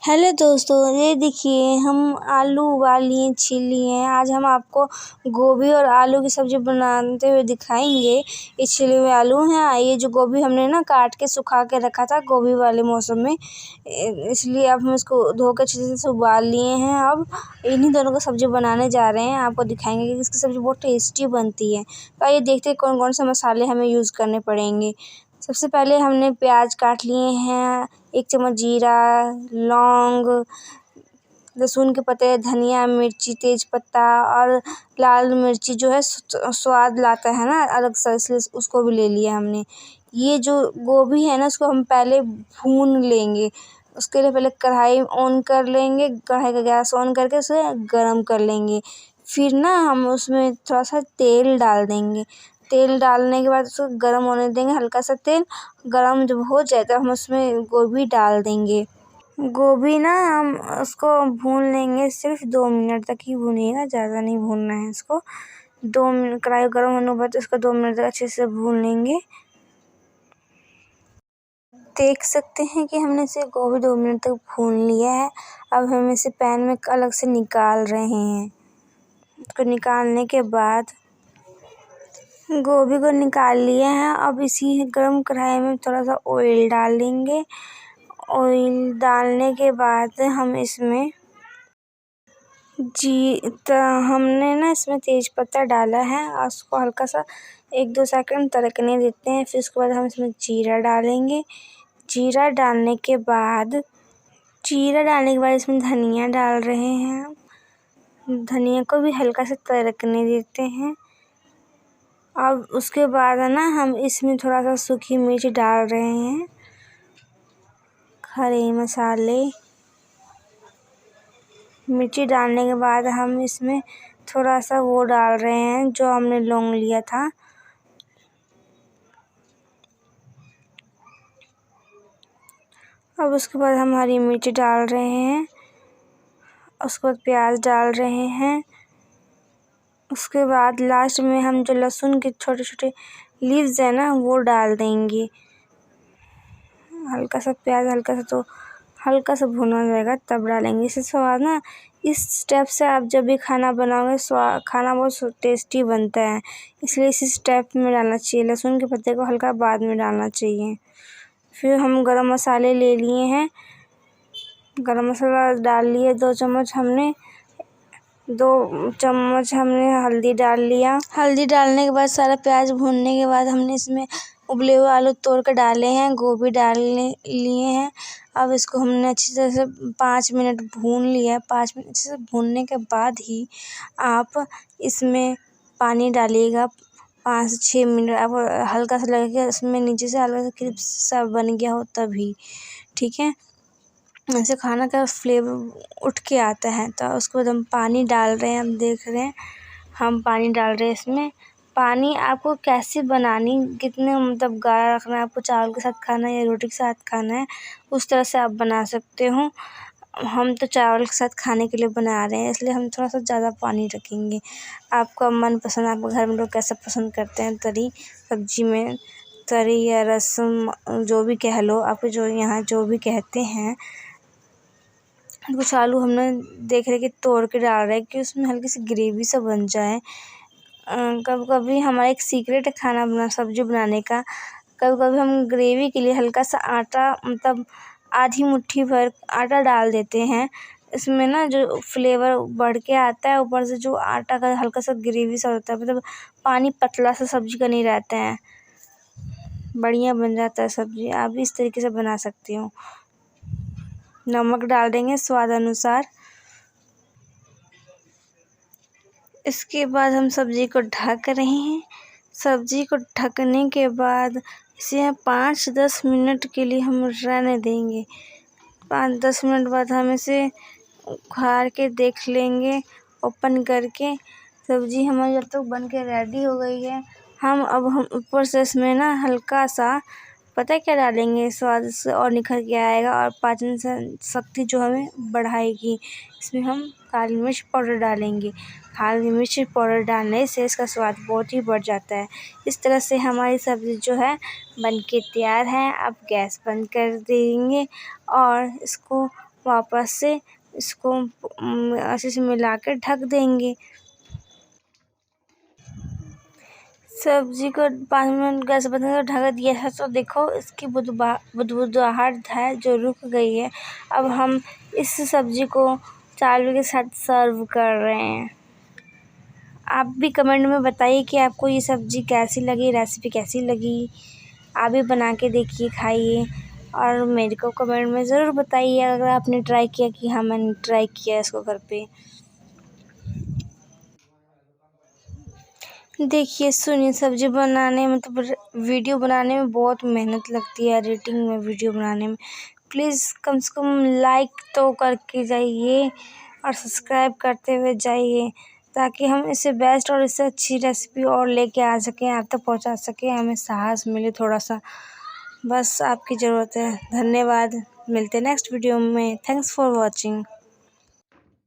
Hello दोस्तों, ये देखिए हम आलू उबाल लिए, छील लिए हैं। आज हम आपको गोभी और आलू की सब्ज़ी बनाते हुए दिखाएंगे। ये छिले हुए आलू हैं। ये जो गोभी हमने ना काट के सुखा के रखा था गोभी वाले मौसम में, इसलिए अब हम इसको धो के अच्छे से उबाल लिए हैं। अब इन्हीं दोनों का सब्ज़ी बनाने जा रहे हैं। आपको दिखाएंगे कि इसकी सब्ज़ी बहुत टेस्टी बनती है। तो आइए देखते हैं कौन कौन से मसाले हमें यूज़ करने पड़ेंगे। सबसे पहले हमने प्याज काट लिए हैं, 1 चम्मच जीरा, लौंग, लहसुन के पत्ते, धनिया, मिर्ची, तेज़पत्ता और लाल मिर्ची जो है स्वाद लाता है ना अलग सा, इसलिए उसको भी ले लिया हमने। ये जो गोभी है ना उसको हम पहले भून लेंगे। उसके लिए पहले कढ़ाई ऑन कर लेंगे, कढ़ाई का गैस ऑन करके उसे गरम कर लेंगे। फिर ना हम उसमें थोड़ा सा तेल डाल देंगे। तेल डालने के बाद उसको गरम होने देंगे, हल्का सा तेल गरम जब हो जाए तो हम उसमें गोभी डाल देंगे। गोभी ना हम उसको भून लेंगे, सिर्फ 2 मिनट तक ही भूनिएगा, ज़्यादा नहीं भूनना है इसको। 2 मिनट कढ़ाई गर्म होने के बाद इसको 2 मिनट तक अच्छे से भून लेंगे। देख सकते हैं कि हमने इसे गोभी 2 मिनट तक भून लिया है। अब हम इसे पैन में अलग से निकाल रहे हैं। इसको निकालने के बाद गोभी को निकाल लिया है। अब इसी गरम कढ़ाई में थोड़ा सा ऑयल डाल देंगे। ऑयल डालने के बाद हम इसमें हमने ना इसमें तेज़पत्ता डाला है और उसको हल्का सा 1-2 सेकंड तड़कने देते हैं। फिर उसके बाद हम इसमें जीरा डालेंगे। जीरा डालने के बाद इसमें धनिया डाल रहे हैं। धनिया को भी हल्का सा तड़कने देते हैं। अब उसके बाद है ना हम इसमें थोड़ा सा सूखी मिर्च डाल रहे हैं, खड़े मसाले। मिर्ची डालने के बाद हम इसमें थोड़ा सा वो डाल रहे हैं जो हमने लौंग लिया था। अब उसके बाद हम हरी मिर्च डाल रहे हैं, उसके बाद प्याज डाल रहे हैं। उसके बाद लास्ट में हम जो लहसुन के छोटे छोटे लीव्स है ना वो डाल देंगे। हल्का सा प्याज हल्का सा भुना जाएगा तब डालेंगे। इससे स्वाद ना, इस स्टेप से आप जब भी खाना बनाओगे खाना बहुत टेस्टी बनता है, इसलिए इसी स्टेप में डालना चाहिए। लहसुन के पत्ते को हल्का बाद में डालना चाहिए। फिर हम गरम मसाले ले लिए हैं। गरम मसाला डाल लिए 2 चम्मच हमने। 2 चम्मच हमने हल्दी डाल लिया। हल्दी डालने के बाद सारा प्याज भूनने के बाद हमने इसमें उबले हुए आलू तोड़ कर डाले हैं, गोभी लिए हैं। अब इसको हमने अच्छी तरह से 5 मिनट भून लिया है। 5 मिनट अच्छे से भूनने के बाद ही आप इसमें पानी डालिएगा। 5 से 6 मिनट अब हल्का सा लगेगा इसमें नीचे से हल्का सा क्रिस्प सा बन गया हो तभी, ठीक है। ऐसे खाना का फ्लेवर उठ के आता है। तो उसके बाद हम पानी डाल रहे हैं। हम देख रहे हैं हम पानी डाल रहे हैं इसमें। पानी आपको कैसे बनानी, कितने मतलब गाढ़ा रखना है, आपको चावल के साथ खाना है या रोटी के साथ खाना है, उस तरह से आप बना सकते हो। हम तो चावल के साथ खाने के लिए बना रहे हैं, इसलिए हम थोड़ा सा ज़्यादा पानी रखेंगे। आपका मनपसंद, आपके घर में लोग कैसा पसंद करते हैं तरी सब्जी में, तरी या रसम जो भी कह लो, आपको जो यहाँ जो भी कहते हैं। कुछ आलू हमने देख रहे कि तोड़ के डाल रहे हैं कि उसमें हल्की सी ग्रेवी सा बन जाए। कभी कभी हमारा एक सीक्रेट है खाना सब्जी बनाने का। कभी कभी हम ग्रेवी के लिए हल्का सा आटा, मतलब आधी मुट्ठी भर आटा डाल देते हैं। इसमें ना जो फ्लेवर बढ़ के आता है, ऊपर से जो आटा का हल्का सा ग्रेवी सा होता है, मतलब पानी पतला सा सब्जी का नहीं रहता है, बढ़िया बन जाता है सब्जी। आप भी इस तरीके से बना सकती हो। नमक डाल देंगे स्वाद अनुसार। इसके बाद हम सब्ज़ी को ढक रहे हैं। सब्ज़ी को ढकने के बाद इसे 5-10 मिनट के लिए हम रहने देंगे। 5-10 मिनट बाद हम इसे उखाड़ के देख लेंगे ओपन करके। सब्ज़ी हमारी जब तक बन के रेडी हो गई है, हम ऊपर से इसमें ना हल्का सा पता है क्या डालेंगे, स्वाद से और निखर के आएगा और पाचन शक्ति जो हमें बढ़ाएगी। इसमें हम काली मिर्च पाउडर डालेंगे। काली मिर्च पाउडर डालने से इसका स्वाद बहुत ही बढ़ जाता है। इस तरह से हमारी सब्ज़ी जो है बन के तैयार है। अब गैस बंद कर देंगे और इसको वापस से इसको अच्छे से मिला के ढक देंगे। सब्जी को 5 मिनट गैस बंद कर ढक दिया है, तो देखो इसकी बुदबुदाहट है जो रुक गई है। अब हम इस सब्जी को चावल के साथ सर्व कर रहे हैं। आप भी कमेंट में बताइए कि आपको ये सब्जी कैसी लगी, रेसिपी कैसी लगी। आप भी बना के देखिए, खाइए और मेरे को कमेंट में ज़रूर बताइए अगर आपने ट्राई किया कि हाँ मैंने ट्राई किया इसको घर पे। देखिए सुनिए, सब्जी बनाने में तो वीडियो बनाने में बहुत मेहनत लगती है, एडिटिंग में वीडियो बनाने में। प्लीज़ कम से कम लाइक तो करके जाइए और सब्सक्राइब करते हुए जाइए, ताकि हम इससे बेस्ट और इससे अच्छी रेसिपी और लेके आ सकें, आप तक पहुंचा सकें, हमें साहस मिले थोड़ा सा। बस आपकी ज़रूरत है। धन्यवाद, मिलते हैं नेक्स्ट वीडियो में। Thanks for watching.